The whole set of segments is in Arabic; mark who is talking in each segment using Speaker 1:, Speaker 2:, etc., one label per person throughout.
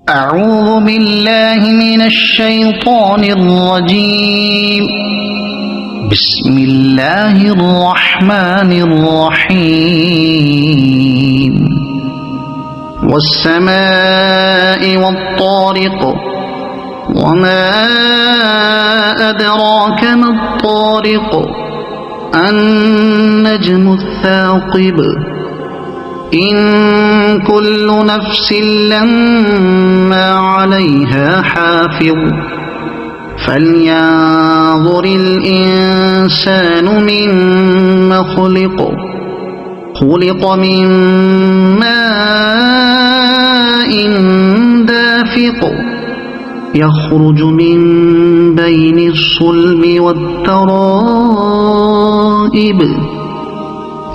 Speaker 1: أعوذ بالله من الشيطان الرجيم. بسم الله الرحمن الرحيم. والسماء والطارق وما أدراك ما الطارق النجم الثاقب إن كل نفس لما عليها حافظ فلينظر الإنسان مما خلق من ماء دافق يخرج من بين الصلب والترائب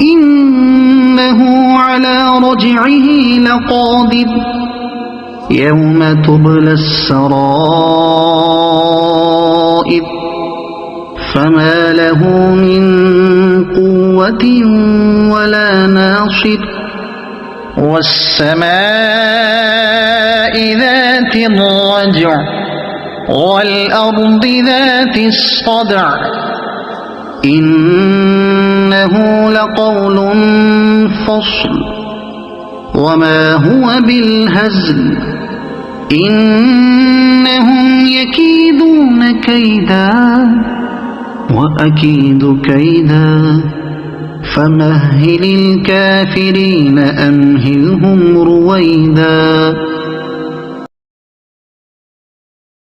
Speaker 1: إنه على رجعه لقادر يوم تبلى السرائر فما له من قوة ولا ناصر والسماء ذات الرجع والأرض ذات الصدع إنه لقول فصل وما هو بالهزل إنهم يكيدون كيدا وأكيد كيدا فمهل الكافرين أمهلهم رويدا.